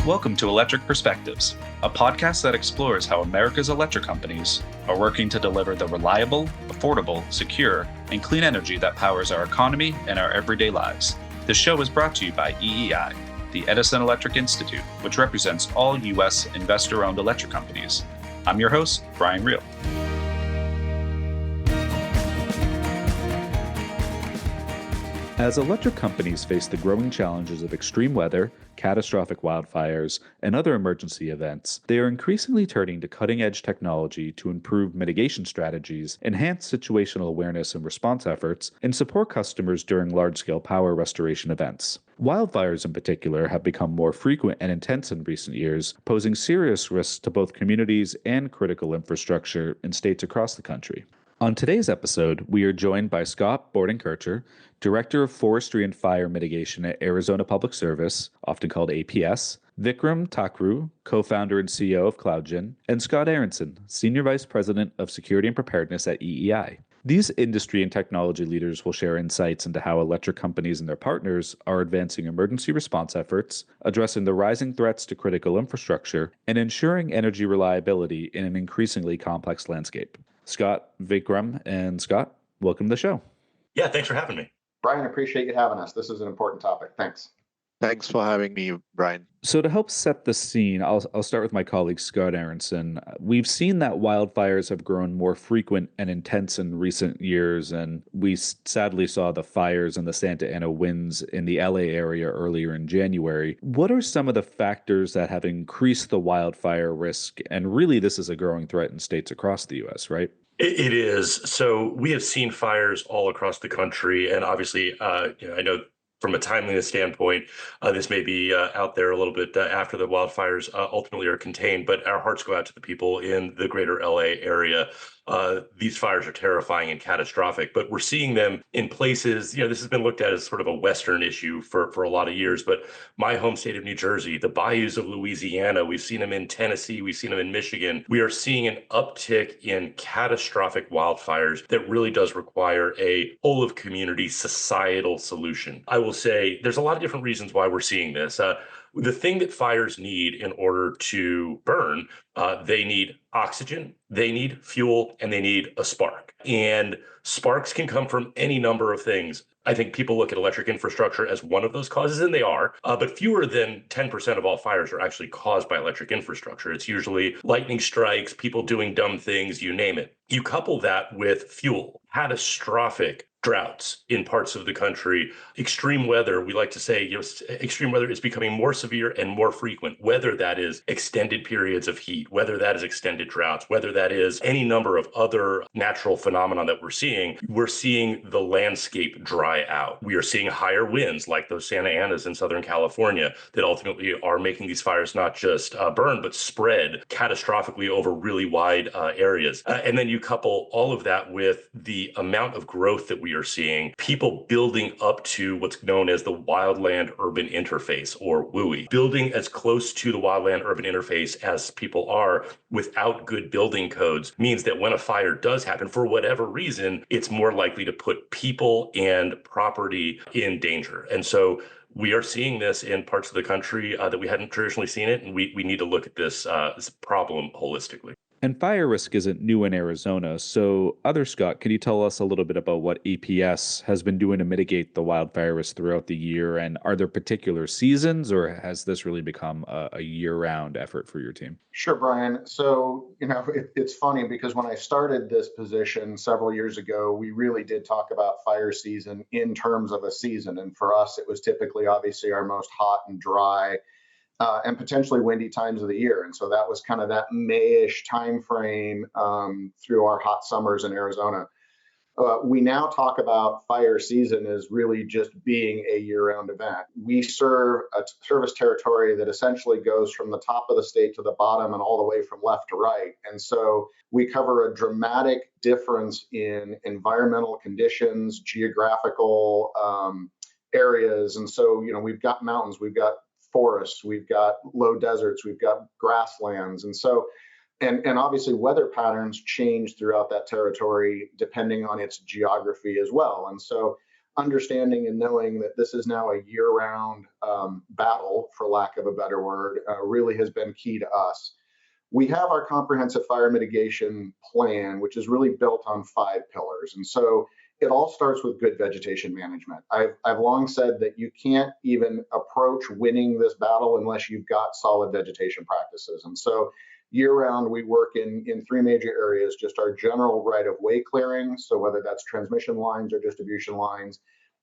Welcome to Electric Perspectives, a podcast that explores how America's electric companies are working to deliver the reliable, affordable, secure, and clean energy that powers our economy and our everyday lives. The show is brought to you by EEI, the Edison Electric Institute, which represents all U.S. investor-owned electric companies. I'm your host, Brian Reel. As electric companies face the growing challenges of extreme weather, catastrophic wildfires, and other emergency events, they are increasingly turning to cutting-edge technology to improve mitigation strategies, enhance situational awareness and response efforts, and support customers during large-scale power restoration events. Wildfires in particular have become more frequent and intense in recent years, posing serious risks to both communities and critical infrastructure in states across the country. On today's episode, we are joined by Scott Bordenkircher, Director of Forestry and Fire Mitigation at Arizona Public Service, often called APS, Vikram Thakru, co-founder and CEO of CloudGen, and Scott Aronson, Senior Vice President of Security and Preparedness at EEI. These industry and technology leaders will share insights into how electric companies and their partners are advancing emergency response efforts, addressing the rising threats to critical infrastructure, and ensuring energy reliability in an increasingly complex landscape. Scott, Vikram, and Scott, welcome to the show. Yeah, thanks for having me. Brian, appreciate you having us. This is an important topic. Thanks. Thanks for having me, Brian. So to help set the scene, I'll start with my colleague Scott Aronson. We've seen that wildfires have grown more frequent and intense in recent years, and we sadly saw the fires and the Santa Ana winds in the LA area earlier in January. What are some of the factors that have increased the wildfire risk? And really, this is a growing threat in states across the U.S., right? It is. So we have seen fires all across the country, and obviously, I know from a timeliness standpoint, this may be out there a little bit after the wildfires ultimately are contained, but our hearts go out to the people in the greater LA area. These fires are terrifying and catastrophic, but we're seeing them in places, this has been looked at as sort of a Western issue for a lot of years, but my home state of New Jersey, the bayous of Louisiana, we've seen them in Tennessee, we've seen them in Michigan. We are seeing an uptick in catastrophic wildfires that really does require a whole of community societal solution. I will say there's a lot of different reasons why we're seeing this. The thing that fires need in order to burn, they need oxygen, they need fuel, and they need a spark. And sparks can come from any number of things. I think people look at electric infrastructure as one of those causes, and they are, but fewer than 10% of all fires are actually caused by electric infrastructure. It's usually lightning strikes, people doing dumb things, you name it. You couple that with fuel, catastrophic droughts in parts of the country, extreme weather. We like to say, extreme weather is becoming more severe and more frequent, whether that is extended periods of heat, whether that is extended droughts, whether that is any number of other natural phenomena that we're seeing the landscape dry out. We are seeing higher winds like those Santa Anas in Southern California that ultimately are making these fires not just burn, but spread catastrophically over really wide areas. And then you couple all of that with the amount of growth that we are seeing, people building up to what's known as the wildland urban interface, or WUI. Building as close to the wildland urban interface as people are without good building codes means that when a fire does happen, for whatever reason, it's more likely to put people and property in danger. And so we are seeing this in parts of the country that we hadn't traditionally seen it, and we need to look at this problem holistically. And fire risk isn't new in Arizona. So, Scott, can you tell us a little bit about what APS has been doing to mitigate the wildfire risk throughout the year? And are there particular seasons, or has this really become a year-round effort for your team? Sure, Brian. So, it's funny because when I started this position several years ago, we really did talk about fire season in terms of a season. And for us, it was typically obviously our most hot and dry and potentially windy times of the year. And so that was kind of that May-ish time frame through our hot summers in Arizona. We now talk about fire season as really just being a year-round event. We serve a service territory that essentially goes from the top of the state to the bottom and all the way from left to right. And so we cover a dramatic difference in environmental conditions, geographical areas. And so, we've got mountains, we've got forests, we've got low deserts, we've got grasslands. And so, and obviously weather patterns change throughout that territory depending on its geography as well. And so understanding and knowing that this is now a year-round battle well, for lack of a better word, really has been key to us. We have our comprehensive fire mitigation plan, which is really built on 5 pillars. And so it all starts with good vegetation management. I've long said that you can't even approach winning this battle unless you've got solid vegetation practices. And so year round, we work in 3 major areas, just our general right of way clearing. So whether that's transmission lines or distribution lines,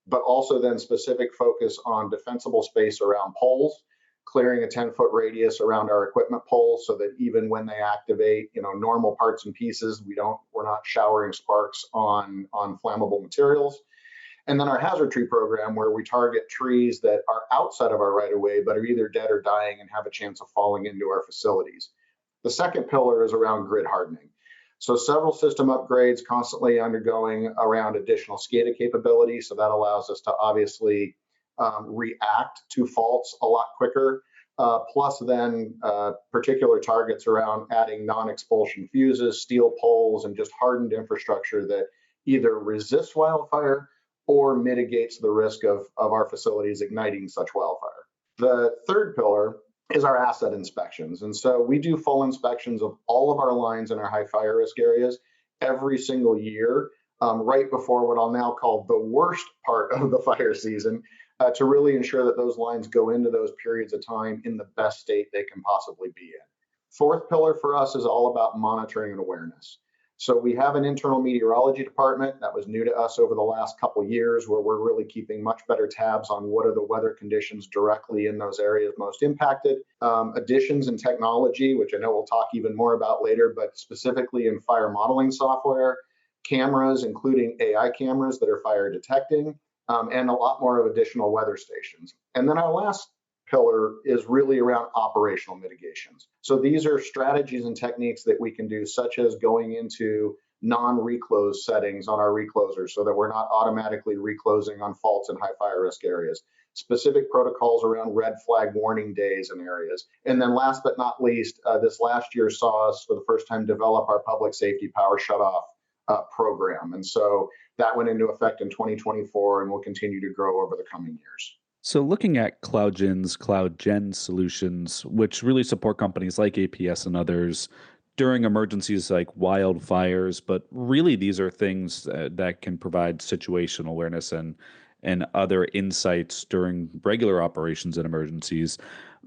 but also then specific focus on defensible space around poles, clearing a 10-foot radius around our equipment poles so that even when they activate, normal parts and pieces, we're not showering sparks on flammable materials. And then our hazard tree program, where we target trees that are outside of our right of way, but are either dead or dying and have a chance of falling into our facilities. The second pillar is around grid hardening. So several system upgrades constantly undergoing around additional SCADA capability. So that allows us to obviously react to faults a lot quicker. Plus then particular targets around adding non-expulsion fuses, steel poles, and just hardened infrastructure that either resists wildfire or mitigates the risk of our facilities igniting such wildfire. The third pillar is our asset inspections. And so we do full inspections of all of our lines in our high fire risk areas every single year, right before what I'll now call the worst part of the fire season, to really ensure that those lines go into those periods of time in the best state they can possibly be in. Fourth pillar for us is all about monitoring and awareness. So we have an internal meteorology department that was new to us over the last couple of years, where we're really keeping much better tabs on what are the weather conditions directly in those areas most impacted. Additions in technology, which I know we'll talk even more about later, but specifically in fire modeling software, cameras, including AI cameras that are fire detecting, and a lot more of additional weather stations. And then our last pillar is really around operational mitigations. So these are strategies and techniques that we can do, such as going into non-reclose settings on our reclosers so that we're not automatically reclosing on faults in high fire risk areas, specific protocols around red flag warning days in areas. And then last but not least, this last year saw us for the first time develop our public safety power shutoff program. And so that went into effect in 2024 and will continue to grow over the coming years. So, looking at CloudGen's CloudGen solutions, which really support companies like APS and others during emergencies like wildfires, but really these are things that can provide situational awareness and other insights during regular operations and emergencies.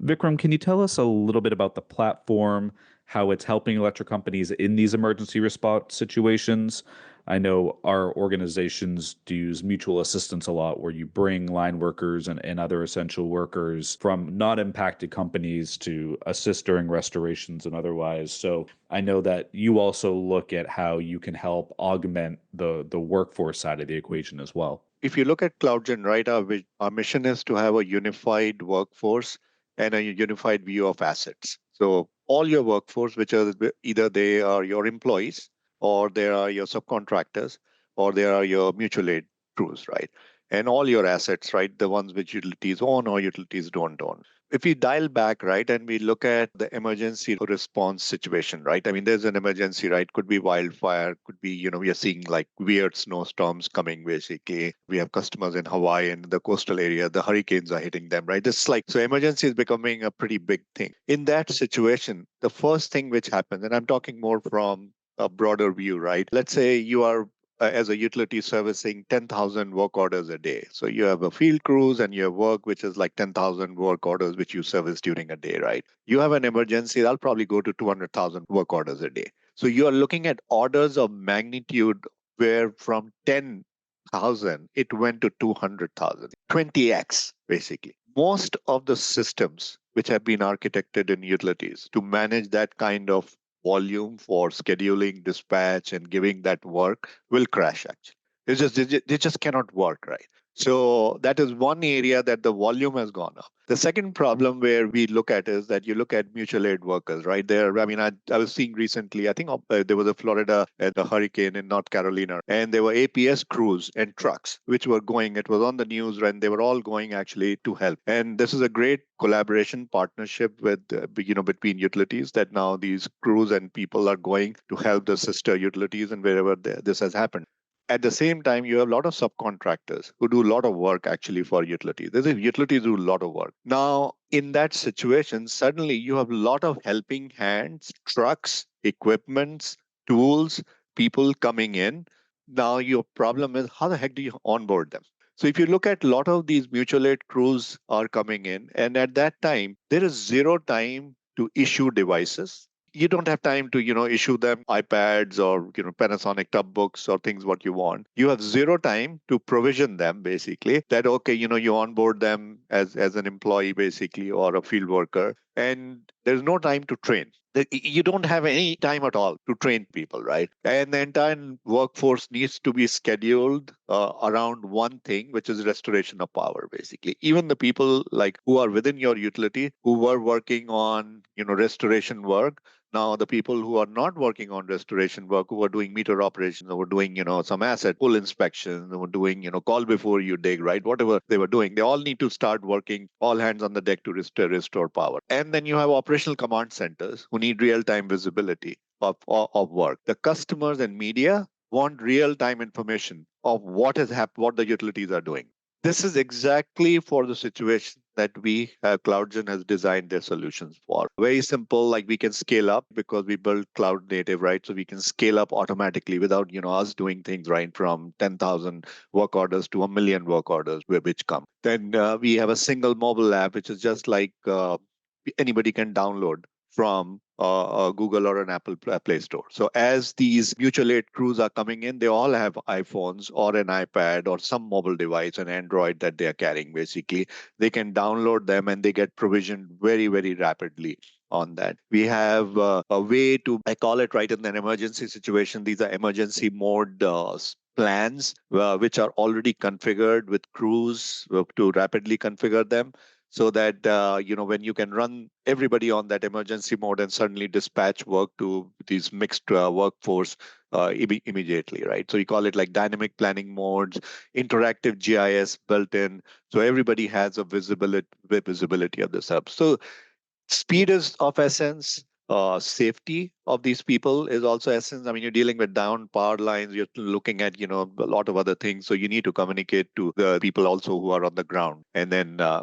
Vikram, can you tell us a little bit about the platform, how it's helping electric companies in these emergency response situations? I know our organizations do use mutual assistance a lot, where you bring line workers and other essential workers from not impacted companies to assist during restorations and otherwise. So I know that you also look at how you can help augment the workforce side of the equation as well. If you look at CloudGen, right, our mission is to have a unified workforce and a unified view of assets. So all your workforce, which are either they are your employees, or they are your subcontractors, or they are your mutual aid crews, right? And all your assets, right, the ones which utilities own or utilities don't own. If we dial back, right, and we look at the emergency response situation, right? I mean, there's an emergency, right? Could be wildfire, could be, we are seeing like weird snowstorms coming, basically. We have customers in Hawaii and the coastal area, the hurricanes are hitting them, right? This like, so emergency is becoming a pretty big thing. In that situation, the first thing which happens, and I'm talking more from a broader view, right? Let's say you are as a utility servicing 10,000 work orders a day. So you have a field crews and you have work, which is like 10,000 work orders, which you service during a day, right? You have an emergency, that'll probably go to 200,000 work orders a day. So you are looking at orders of magnitude where from 10,000, it went to 200,000, 20x, basically. Most of the systems which have been architected in utilities to manage that kind of volume for scheduling, dispatch, and giving that work will crash actually. They just cannot work, right? So that is one area that the volume has gone up. The second problem where we look at is that you look at mutual aid workers, right? There, I mean, I was seeing recently, I think there was a Florida and a hurricane in North Carolina, and there were APS crews and trucks which were going. It was on the news, and they were all going actually to help. And this is a great collaboration partnership with between utilities, that now these crews and people are going to help the sister utilities and wherever this has happened. At the same time, you have a lot of subcontractors who do a lot of work actually for utilities. There's a utilities do a lot of work. Now, in that situation, suddenly you have a lot of helping hands, trucks, equipments, tools, people coming in. Now, your problem is how the heck do you onboard them? So if you look at a lot of these mutual aid crews are coming in, and at that time, there is zero time to issue devices. You don't have time to issue them iPads or Panasonic tub books or things what you want. You have zero time to provision them, basically, that okay, you onboard them as an employee, basically, or a field worker, and there's no time to train. You don't have any time at all to train people, right? And the entire workforce needs to be scheduled around one thing, which is restoration of power, basically. Even the people like who are within your utility who were working on restoration work, now, the people who are not working on restoration work, who are doing meter operations, who are doing, some asset pull inspection, who are doing, call before you dig, right? Whatever they were doing, they all need to start working all hands on the deck to restore power. And then you have operational command centers who need real-time visibility of work. The customers and media want real-time information of what has happened, what the utilities are doing. This is exactly for the situation that we, CloudGen has designed their solutions for. Very simple, like we can scale up because we build cloud native, right? So we can scale up automatically without, us doing things right from 10,000 work orders to 1 million work orders which come. Then we have a single mobile app, which is just like anybody can download from a Google or an Apple Play Store. So as these mutual aid crews are coming in, they all have iPhones or an iPad or some mobile device, an Android that they are carrying, basically. They can download them and they get provisioned very, very rapidly on that. We have a way to, I call it right in an emergency situation, these are emergency mode plans, which are already configured with crews to rapidly configure them, so that when you can run everybody on that emergency mode and suddenly dispatch work to these mixed workforce immediately, right? So you call it like dynamic planning modes, interactive GIS built in, so everybody has a visibility of this up. So speed is of essence. Safety of these people is also essence. I mean, you're dealing with down power lines. You're looking at, a lot of other things. So you need to communicate to the people also who are on the ground, and then uh,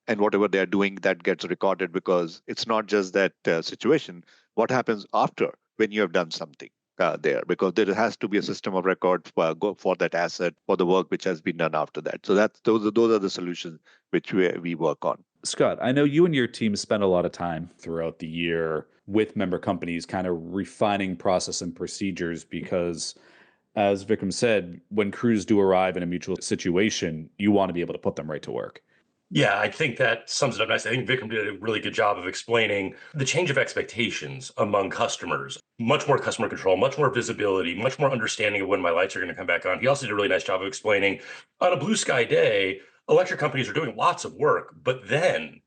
and whatever they're doing that gets recorded, because it's not just that situation. What happens after when you have done something there? Because there has to be a system of record for that asset, for the work which has been done after that. So those are the solutions which we work on. Scott, I know you and your team spend a lot of time throughout the year with member companies kind of refining process and procedures because, as Vikram said, when crews do arrive in a mutual situation, you want to be able to put them right to work. Yeah, I think that sums it up nicely. I think Vikram did a really good job of explaining the change of expectations among customers. Much more customer control, much more visibility, much more understanding of when my lights are going to come back on. He also did a really nice job of explaining on a blue sky day, electric companies are doing lots of work, but then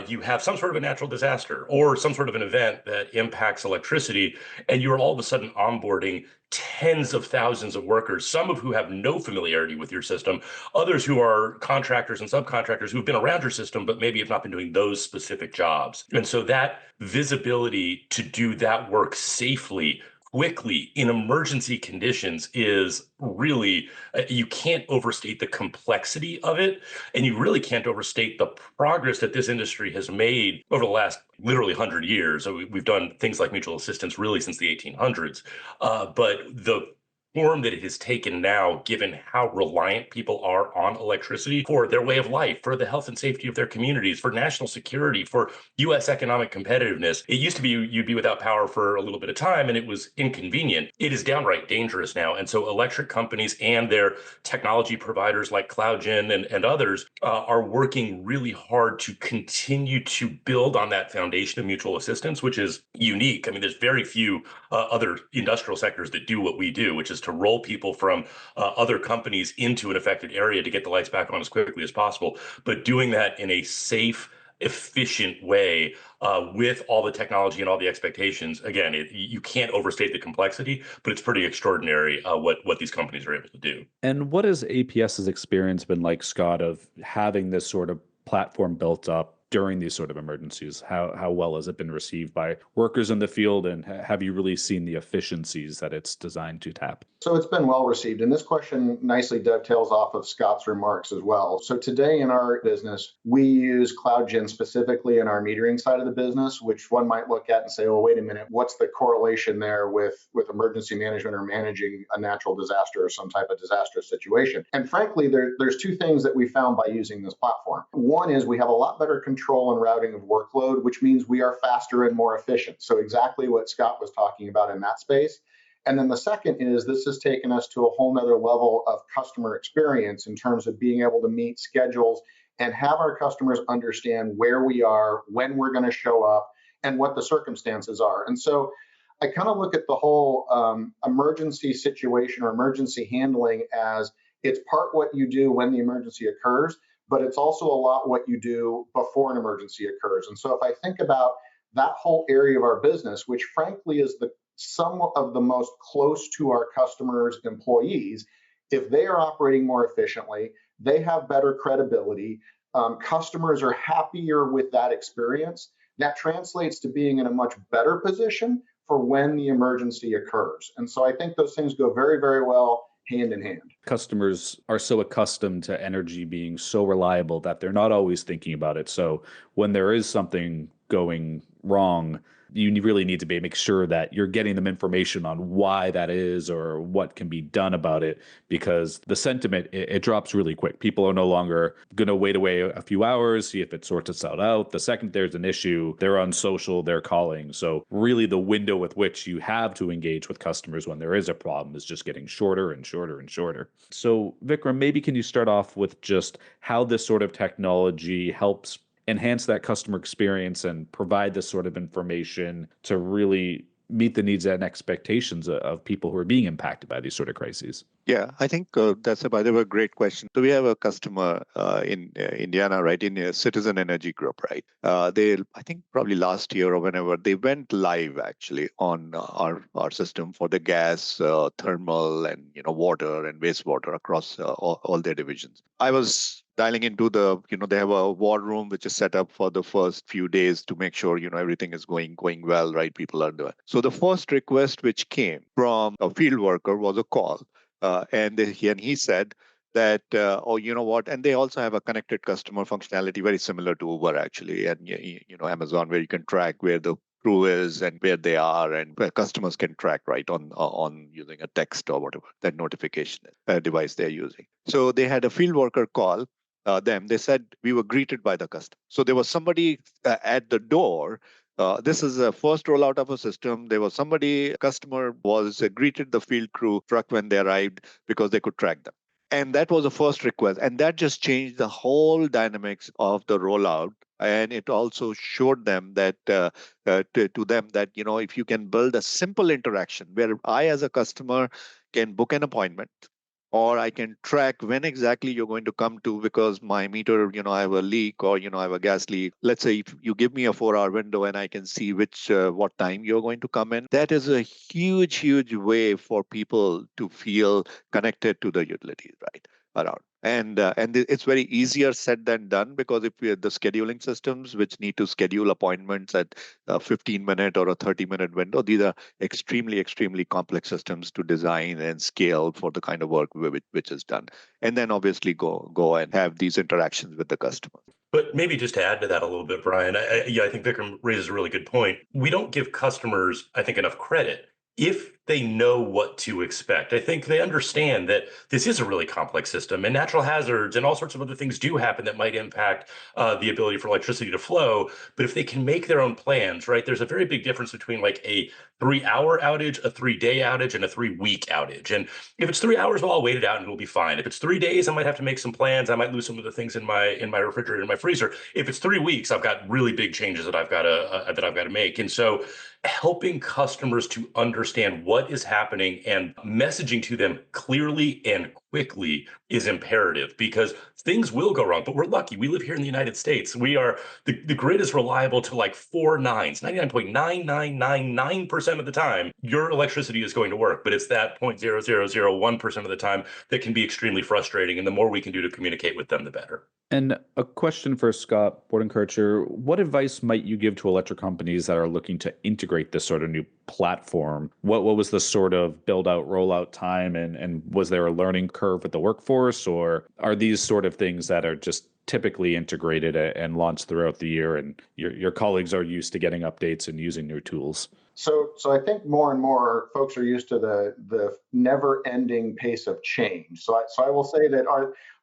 you have some sort of a natural disaster or some sort of an event that impacts electricity, and you're all of a sudden onboarding tens of thousands of workers, some of who have no familiarity with your system, others who are contractors and subcontractors who've been around your system, but maybe have not been doing those specific jobs. And so that visibility to do that work safely, quickly, in emergency conditions is really, you can't overstate the complexity of it. And you really can't overstate the progress that this industry has made over the last literally 100 years. So we've done things like mutual assistance really since the 1800s. But the form that it has taken now, given how reliant people are on electricity for their way of life, for the health and safety of their communities, for national security, for U.S. economic competitiveness. It used to be you'd be without power for a little bit of time and it was inconvenient. It is downright dangerous now. And so electric companies and their technology providers like CloudGen and others are working really hard to continue to build on that foundation of mutual assistance, which is unique. I mean, there's very few other industrial sectors that do what we do, which is to roll people from other companies into an affected area to get the lights back on as quickly as possible, but doing that in a safe, efficient way with all the technology and all the expectations. Again, you can't overstate the complexity, but it's pretty extraordinary what these companies are able to do. And what has APS's experience been like, Scott, of having this sort of platform built up during these sort of emergencies? How well has it been received by workers in the field, and have you really seen the efficiencies that it's designed to tap? So it's been well received. And this question nicely dovetails off of Scott's remarks as well. So today in our business, we use CloudGen specifically in our metering side of the business, which one might look at and say, well, wait a minute, what's the correlation there with emergency management or managing a natural disaster or some type of disastrous situation? And frankly, there's two things that we found by using this platform. One is we have a lot better control and routing of workload, which means we are faster and more efficient. So exactly what Scott was talking about in that space. And then the second is this has taken us to a whole nother level of customer experience in terms of being able to meet schedules and have our customers understand where we are, when we're going to show up, and what the circumstances are. And so I kind of look at the whole emergency situation or emergency handling as it's part what you do when the emergency occurs, but it's also a lot what you do before an emergency occurs. And so if I think about that whole area of our business, which frankly is the some of the most close to our customers' employees, if they are operating more efficiently, they have better credibility, customers are happier with that experience. That translates to being in a much better position for when the emergency occurs. And so I think those things go very, very well hand in hand. Customers are so accustomed to energy being so reliable that they're not always thinking about it. So when there is something going wrong, you really need to make sure that you're getting them information on why that is or what can be done about it, because the sentiment, it drops really quick. People are no longer going to wait away a few hours, see if it sorts itself out. The second there's an issue, they're on social, they're calling. So really the window with which you have to engage with customers when there is a problem is just getting shorter and shorter and shorter. So Vikram, maybe can you start off with just how this sort of technology helps enhance that customer experience and provide this sort of information to really meet the needs and expectations of people who are being impacted by these sort of crises? Yeah, I think that's by the way, a great question. So we have a customer in Indiana, right, in a Citizen Energy Group, right? I think probably last year or whenever, they went live actually on our system for the gas, thermal, and water and wastewater across all their divisions. I was dialing into they have a war room which is set up for the first few days to make sure everything is going well, right? People are doing. So the first request which came from a field worker was a call. And he said that, oh, you know what? And they also have a connected customer functionality very similar to Uber, actually, and Amazon, where you can track where the crew is and where they are, and where customers can track right on using a text or whatever that notification device they're using. So they had a field worker call them. They said we were greeted by the customer. So there was somebody at the door. This is a first rollout of a system. There was customer was greeted the field crew truck when they arrived because they could track them. And that was the first request. And that just changed the whole dynamics of the rollout. And it also showed them that to them that, if you can build a simple interaction where I, as a customer, can book an appointment, or I can track when exactly you're going to come to because my meter, I have a leak, or, I have a gas leak. Let's say if you give me a 4-hour window and I can see what time you're going to come in, that is a huge, huge way for people to feel connected to the utilities, right, around. And it's very easier said than done, because if we have the scheduling systems which need to schedule appointments at a 15-minute or a 30-minute window, these are extremely, extremely complex systems to design and scale for the kind of work which is done. And then obviously go and have these interactions with the customer. But maybe just to add to that a little bit, Brian, I think Vikram raises a really good point. We don't give customers, I think, enough credit if they know what to expect. I think they understand that this is a really complex system, and natural hazards and all sorts of other things do happen that might impact the ability for electricity to flow. But if they can make their own plans, right, there's a very big difference between like a 3-hour outage, a 3-day outage, and a 3-week outage. And if it's 3 hours, well, I'll wait it out and it'll be fine. If it's 3 days, I might have to make some plans. I might lose some of the things in my refrigerator and my freezer. If it's 3 weeks, I've got really big changes that I've got to make. And so helping customers to understand what is happening and messaging to them clearly and quickly is imperative because things will go wrong. But we're lucky. We live here in the United States. We are the grid is reliable to like 99.9999% of the time. Your electricity is going to work, but it's that 0.0001% of the time that can be extremely frustrating. And the more we can do to communicate with them, the better. And a question for Scott Bordenkircher. What advice might you give to electric companies that are looking to integrate this sort of new platform? What was the sort of build out, rollout time? And was there a learning curve with the workforce? Or are these sort of things that are just typically integrated and launched throughout the year and your colleagues are used to getting updates and using new tools? So I think more and more folks are used to the never-ending pace of change. So I will say that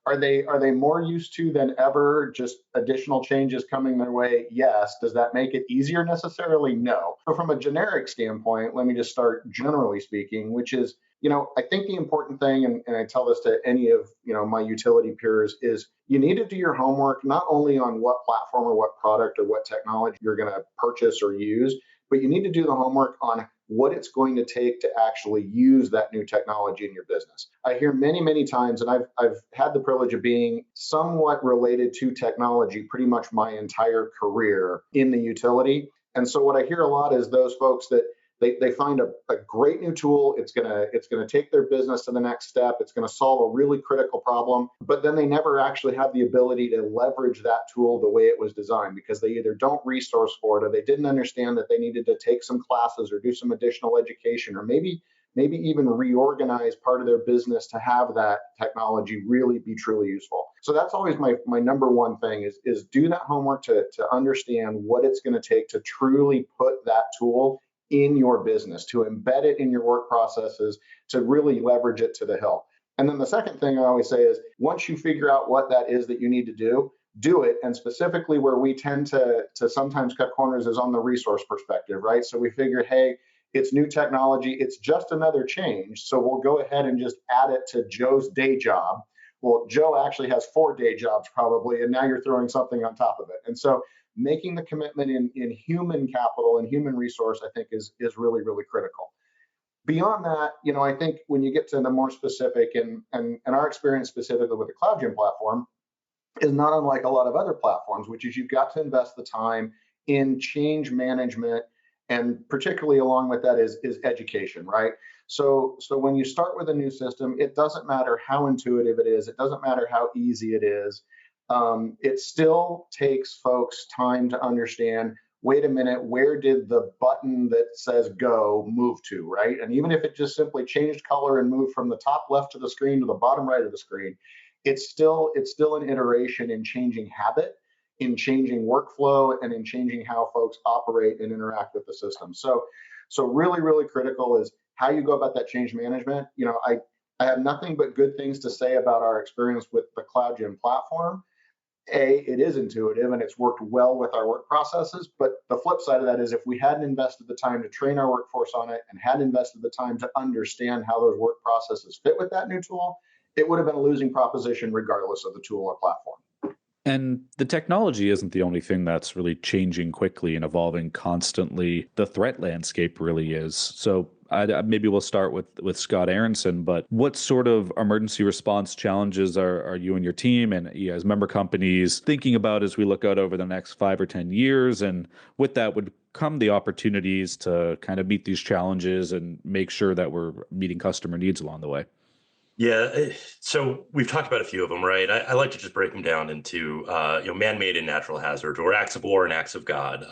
are they more used to than ever just additional changes coming their way? Yes. Does that make it easier necessarily? No. So from a generic standpoint, let me just start generally speaking, which is, I think the important thing, and I tell this to any of my utility peers, is you need to do your homework not only on what platform or what product or what technology you're going to purchase or use, but you need to do the homework on what it's going to take to actually use that new technology in your business. I hear many, many times, and I've had the privilege of being somewhat related to technology pretty much my entire career in the utility. And so what I hear a lot is those folks that they find a great new tool. It's gonna take their business to the next step. It's gonna solve a really critical problem, but then they never actually have the ability to leverage that tool the way it was designed because they either don't resource for it or they didn't understand that they needed to take some classes or do some additional education or maybe even reorganize part of their business to have that technology really be truly useful. So that's always my number one thing is do that homework to understand what it's going to take to truly put that tool in your business, to embed it in your work processes, to really leverage it to the hill. And then the second thing I always say is once you figure out what that is that you need to do it. And specifically where we tend to sometimes cut corners is on the resource perspective, right? So we figure, hey, it's new technology, it's just another change. So we'll go ahead and just add it to Joe's day job. Well, Joe actually has 4 day jobs probably, and now you're throwing something on top of it. And so making the commitment in human capital and human resource, I think is really critical. Beyond that, I think when you get to the more specific and our experience specifically with the CloudGen platform is not unlike a lot of other platforms, which is you've got to invest the time in change management, and particularly along with that is education, right? So when you start with a new system, it doesn't matter how intuitive it is, it doesn't matter how easy it is. It still takes folks time to understand, wait a minute, where did the button that says go move to, right? And even if it just simply changed color and moved from the top left of the screen to the bottom right of the screen, it's still an iteration in changing habit, in changing workflow, and in changing how folks operate and interact with the system. So really critical is how you go about that change management. I have nothing but good things to say about our experience with the CloudGen platform. It is intuitive and it's worked well with our work processes. But the flip side of that is if we hadn't invested the time to train our workforce on it and hadn't invested the time to understand how those work processes fit with that new tool, it would have been a losing proposition regardless of the tool or platform. And the technology isn't the only thing that's really changing quickly and evolving constantly. The threat landscape really is. So maybe we'll start with Scott Aronson, but what sort of emergency response challenges are you and your team and as member companies thinking about as we look out over the next 5 or 10 years? And with that would come the opportunities to kind of meet these challenges and make sure that we're meeting customer needs along the way. Yeah, so we've talked about a few of them, right? I like to just break them down into man-made and natural hazards, or acts of war and acts of God.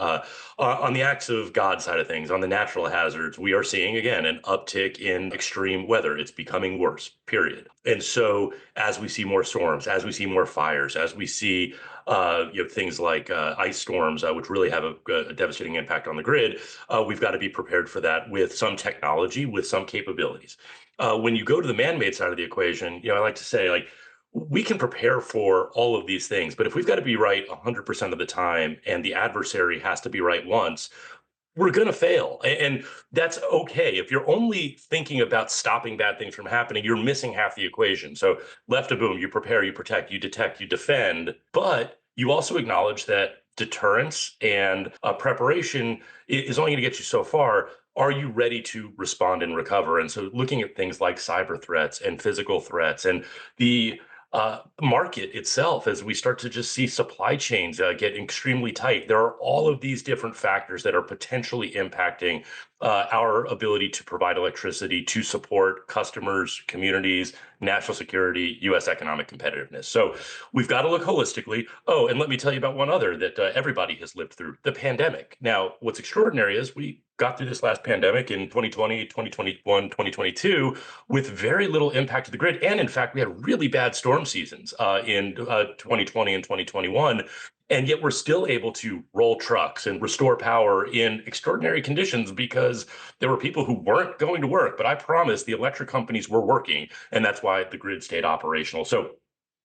On the acts of God side of things, on the natural hazards, we are seeing again an uptick in extreme weather. It's becoming worse, period. And so as we see more storms, as we see more fires, as we see things like ice storms, which really have a devastating impact on the grid, we've got to be prepared for that with some technology, with some capabilities. When you go to the man-made side of the equation, I like to say, like, we can prepare for all of these things, but if we've got to be right 100% of the time and the adversary has to be right once, we're going to fail. And that's okay. If you're only thinking about stopping bad things from happening, you're missing half the equation. So left to boom, you prepare, you protect, you detect, you defend, but you also acknowledge that deterrence and preparation is only going to get you so far. are you ready to respond and recover? And so looking at things like cyber threats and physical threats and the market itself, as we start to just see supply chains get extremely tight, there are all of these different factors that are potentially impacting our ability to provide electricity to support customers, communities, national security, U.S. economic competitiveness. So we've got to look holistically. Oh, and let me tell you about one other that everybody has lived through, the pandemic. Now, what's extraordinary is we got through this last pandemic in 2020, 2021, 2022 with very little impact to the grid. And in fact, we had really bad storm seasons in 2020 and 2021. And yet we're still able to roll trucks and restore power in extraordinary conditions because there were people who weren't going to work. But I promise the electric companies were working, and that's why the grid stayed operational. So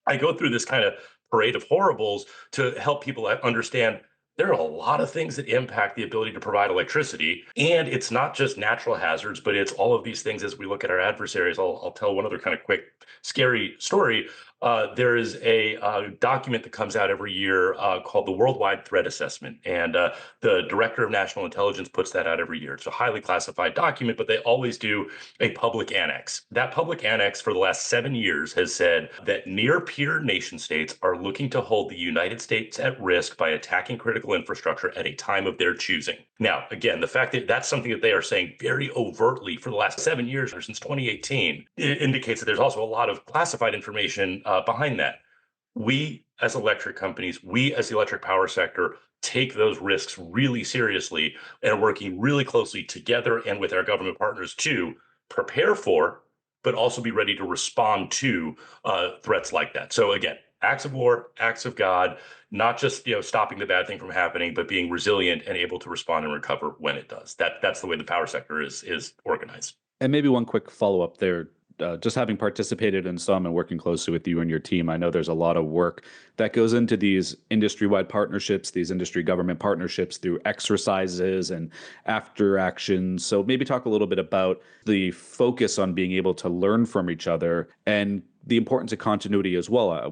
I go through this kind of parade of horribles to help people understand there are a lot of things that impact the ability to provide electricity. And it's not just natural hazards, but it's all of these things as we look at our adversaries. I'll tell one other kind of quick, scary story. There is a document that comes out every year called the Worldwide Threat Assessment. And the Director of National Intelligence puts that out every year. It's a highly classified document, but they always do a public annex. That public annex for the last 7 years has said that near peer nation states are looking to hold the United States at risk by attacking critical infrastructure at a time of their choosing. Now, again, the fact that that's something that they are saying very overtly for the last 7 years or since 2018 indicates that there's also a lot of classified information behind that. We as electric companies, we as the electric power sector take those risks really seriously and are working really closely together and with our government partners to prepare for, but also be ready to respond to threats like that. So again, acts of war, acts of God, not just stopping the bad thing from happening, but being resilient and able to respond and recover when it does. That's the way the power sector is organized. And maybe one quick follow up there. Just having participated in some and working closely with you and your team, I know there's a lot of work that goes into these industry wide partnerships, these industry government partnerships through exercises and after actions. So maybe talk a little bit about the focus on being able to learn from each other and the importance of continuity as well.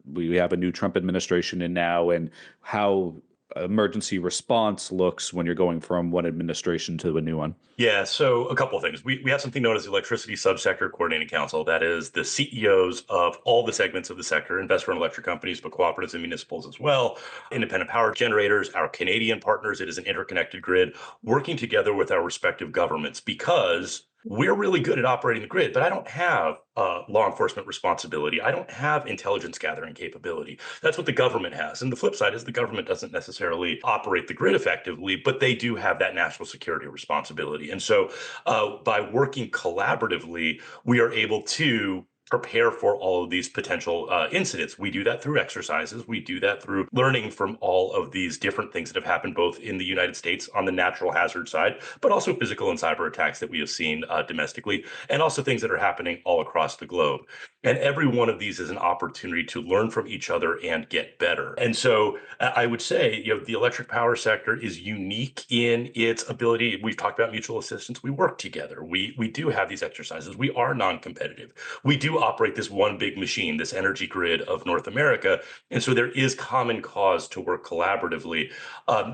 We have a new Trump administration in now, and how emergency response looks when you're going from one administration to a new one. Yeah, so a couple of things. We have something known as the Electricity Subsector Coordinating Council. That is the CEOs of all the segments of the sector, investor-owned electric companies, but cooperatives and municipals as well, independent power generators, our Canadian partners. It is an interconnected grid, working together with our respective governments because we're really good at operating the grid, but I don't have law enforcement responsibility. I don't have intelligence gathering capability. That's what the government has. And the flip side is the government doesn't necessarily operate the grid effectively, but they do have that national security responsibility. And so by working collaboratively, we are able to prepare for all of these potential incidents. We do that through exercises. We do that through learning from all of these different things that have happened both in the United States on the natural hazard side, but also physical and cyber attacks that we have seen domestically, and also things that are happening all across the globe. And every one of these is an opportunity to learn from each other and get better. And so I would say, the electric power sector is unique in its ability. We've talked about mutual assistance. We work together. We do have these exercises. We are non-competitive. We do operate this one big machine, this energy grid of North America. And so there is common cause to work collaboratively.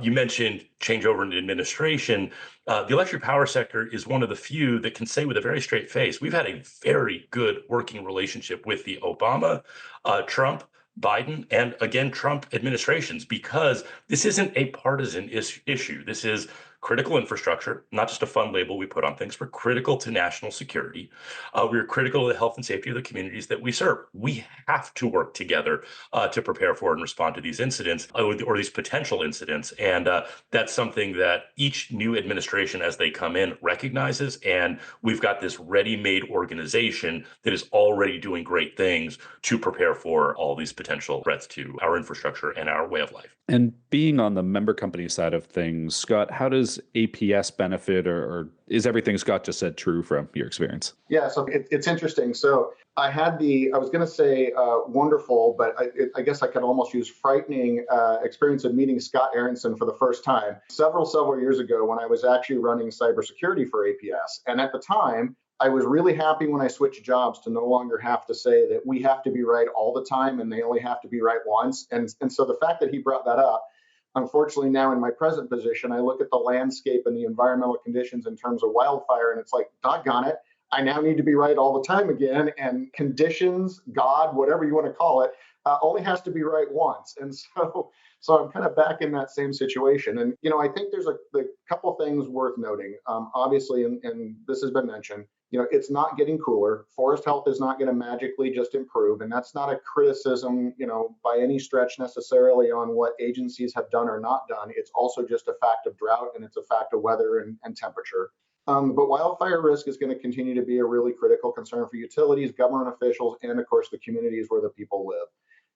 You mentioned changeover in administration. The electric power sector is one of the few that can say with a very straight face, we've had a very good working relationship with the Obama, Trump, Biden, and again, Trump administrations, because this isn't a partisan issue. This is critical infrastructure, not just a fun label we put on things. We're critical to national security. We're critical to the health and safety of the communities that we serve. We have to work together to prepare for and respond to these incidents or these potential incidents. And that's something that each new administration, as they come in, recognizes. And we've got this ready-made organization that is already doing great things to prepare for all these potential threats to our infrastructure and our way of life. And being on the member company side of things, Scott, how does APS benefit, or is everything Scott just said true from your experience? Yeah, so it's interesting. So I was going to say wonderful, but I guess I could almost use frightening experience of meeting Scott Aronson for the first time several years ago when I was actually running cybersecurity for APS. And at the time, I was really happy when I switched jobs to no longer have to say that we have to be right all the time and they only have to be right once. And so the fact that he brought that up, Unfortunately, now in my present position, I look at the landscape and the environmental conditions in terms of wildfire, and it's like, doggone it, I now need to be right all the time again. And conditions, God, whatever you want to call it, only has to be right once. And so I'm kind of back in that same situation. And I think there's a couple things worth noting. Obviously, and this has been mentioned, it's not getting cooler. Forest health is not going to magically just improve. And that's not a criticism, by any stretch necessarily on what agencies have done or not done. It's also just a fact of drought, and it's a fact of weather and temperature. But wildfire risk is going to continue to be a really critical concern for utilities, government officials, and of course the communities where the people live.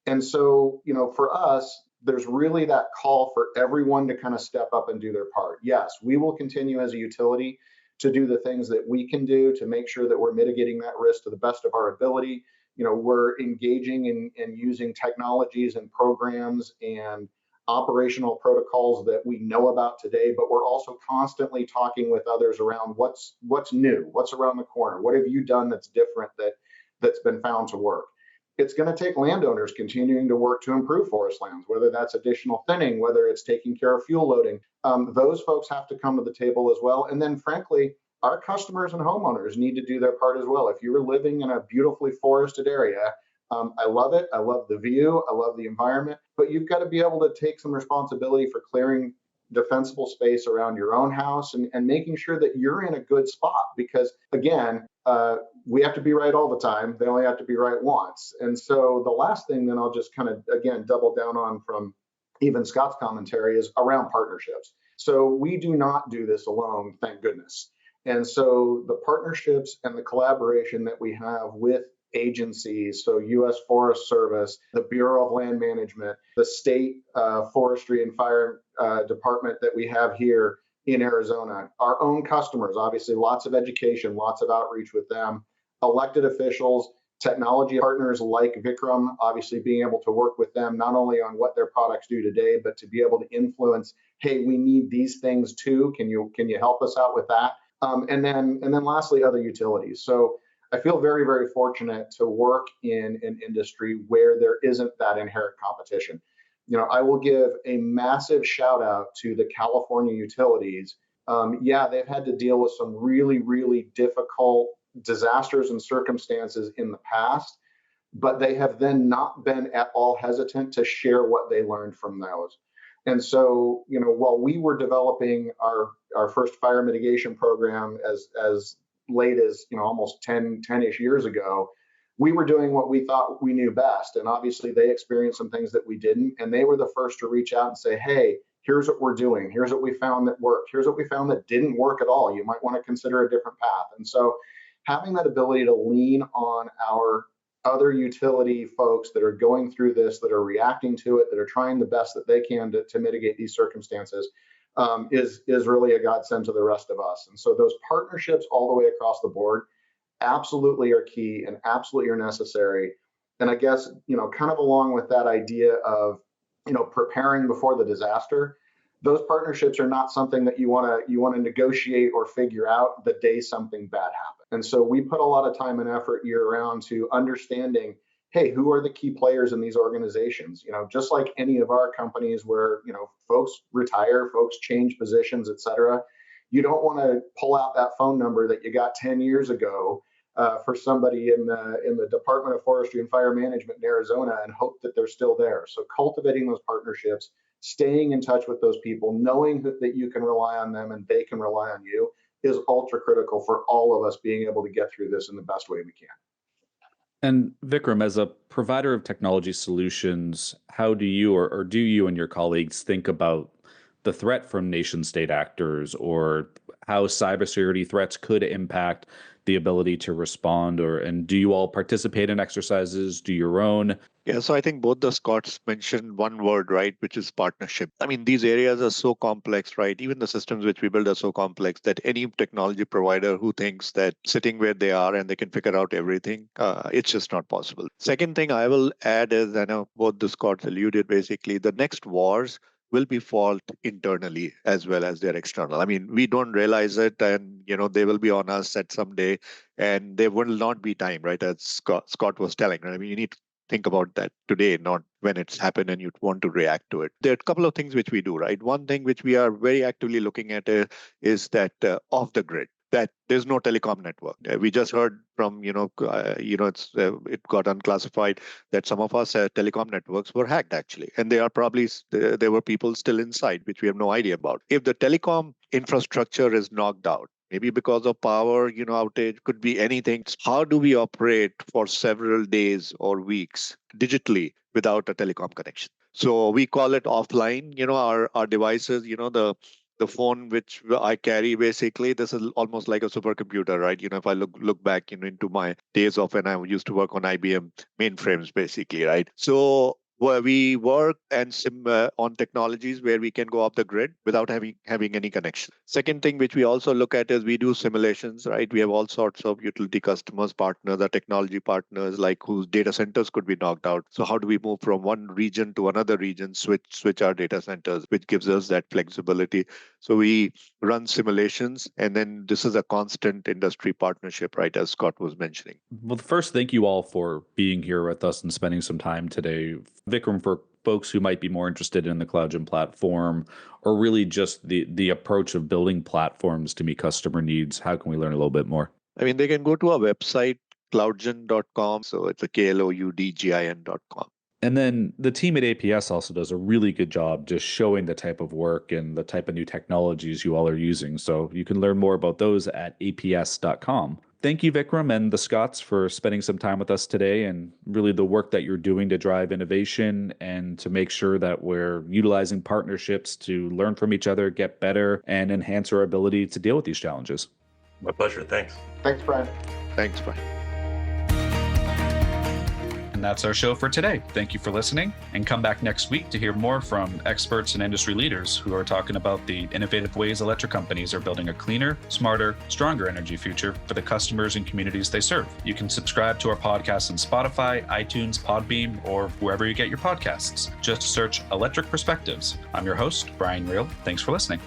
And so, for us, there's really that call for everyone to kind of step up and do their part. Yes, we will continue as a utility to do the things that we can do to make sure that we're mitigating that risk to the best of our ability. We're engaging in using technologies and programs and operational protocols that we know about today, but we're also constantly talking with others around what's new, what's around the corner, what have you done that's different that's been found to work. It's going to take landowners continuing to work to improve forest lands, whether that's additional thinning, whether it's taking care of fuel loading. Those folks have to come to the table as well. And then, frankly, our customers and homeowners need to do their part as well. If you're living in a beautifully forested area, I love it. I love the view. I love the environment. But you've got to be able to take some responsibility for clearing defensible space around your own house and making sure that you're in a good spot. Because, again, we have to be right all the time. They only have to be right once. And so the last thing, then I'll just kind of, again, double down on from even Scott's commentary, is around partnerships. So we do not do this alone, thank goodness. And so the partnerships and the collaboration that we have with agencies, so U.S. Forest Service, the Bureau of Land Management, the state forestry and fire department that we have here in Arizona, our own customers, obviously lots of education, lots of outreach with them, elected officials, technology partners like Vikram, obviously being able to work with them not only on what their products do today, but to be able to influence, hey, we need these things too. Can you help us out with that? And then lastly, other utilities. So I feel very, very fortunate to work in an industry where there isn't that inherent competition. I will give a massive shout out to the California utilities. Yeah, they've had to deal with some really, really difficult disasters and circumstances in the past, but they have then not been at all hesitant to share what they learned from those. And so, while we were developing our first fire mitigation program as late as, almost 10-ish years ago, we were doing what we thought we knew best. And obviously they experienced some things that we didn't. And they were the first to reach out and say, hey, here's what we're doing. Here's what we found that worked. Here's what we found that didn't work at all. You might want to consider a different path. And so having that ability to lean on our other utility folks that are going through this, that are reacting to it, that are trying the best that they can to mitigate these circumstances, is really a godsend to the rest of us. And so those partnerships all the way across the board absolutely are key and absolutely are necessary. And I guess, kind of along with that idea of, preparing before the disaster, those partnerships are not something that you want to negotiate or figure out the day something bad happens. And so we put a lot of time and effort year round to understanding, hey, who are the key players in these organizations? Just like any of our companies where, folks retire, folks change positions, et cetera. You don't want to pull out that phone number that you got 10 years ago for somebody in the Department of Forestry and Fire Management in Arizona and hope that they're still there. So cultivating those partnerships, staying in touch with those people, knowing that you can rely on them and they can rely on you is ultra critical for all of us being able to get through this in the best way we can. And Vikram, as a provider of technology solutions, how do you or do you and your colleagues think about the threat from nation state actors or how cybersecurity threats could impact the ability to respond? And do you all participate in exercises, do your own? Yeah, so I think both the Scots mentioned one word, right, which is partnership. I mean, these areas are so complex, right? Even the systems which we build are so complex that any technology provider who thinks that sitting where they are and they can figure out everything, it's just not possible. Second thing I will add is, I know both the Scots alluded, basically, the next wars will be fought internally as well as they're external. I mean, we don't realize it, and they will be on us at some day, and there will not be time, right? As Scott was telling, right? I mean, you need think about that today, not when it's happened and you want to react to it. There are a couple of things which we do, right? One thing which we are very actively looking at is that off the grid, that there's no telecom network. We just heard from, it got unclassified that some of our telecom networks were hacked actually. And there are probably, there were people still inside, which we have no idea about. If the telecom infrastructure is knocked out, maybe because of power, outage, could be anything. How do we operate for several days or weeks digitally without a telecom connection? So we call it offline, our devices, the phone which I carry, basically, this is almost like a supercomputer, right? If I look back into my days of when I used to work on IBM mainframes, basically, right? So where we work and on technologies where we can go off the grid without having any connection. Second thing which we also look at is we do simulations, right? We have all sorts of utility customers, partners, or technology partners, like whose data centers could be knocked out. So how do we move from one region to another region, switch our data centers, which gives us that flexibility. So we run simulations, and then this is a constant industry partnership, right, as Scott was mentioning. Well, first, thank you all for being here with us and spending some time today. Vikram, for folks who might be more interested in the CloudGen platform or really just the approach of building platforms to meet customer needs, how can we learn a little bit more? I mean, they can go to our website, cloudgen.com. So it's a KLOUDGIN.com. And then the team at APS also does a really good job just showing the type of work and the type of new technologies you all are using. So you can learn more about those at aps.com. Thank you, Vikram, and the Scotts for spending some time with us today and really the work that you're doing to drive innovation and to make sure that we're utilizing partnerships to learn from each other, get better, and enhance our ability to deal with these challenges. My pleasure. Thanks. Thanks, Brian. Thanks, Brian. And that's our show for today. Thank you for listening, and come back next week to hear more from experts and industry leaders who are talking about the innovative ways electric companies are building a cleaner, smarter, stronger energy future for the customers and communities they serve. You can subscribe to our podcast on Spotify, iTunes, Podbean, or wherever you get your podcasts. Just search Electric Perspectives. I'm your host, Brian Reel. Thanks for listening.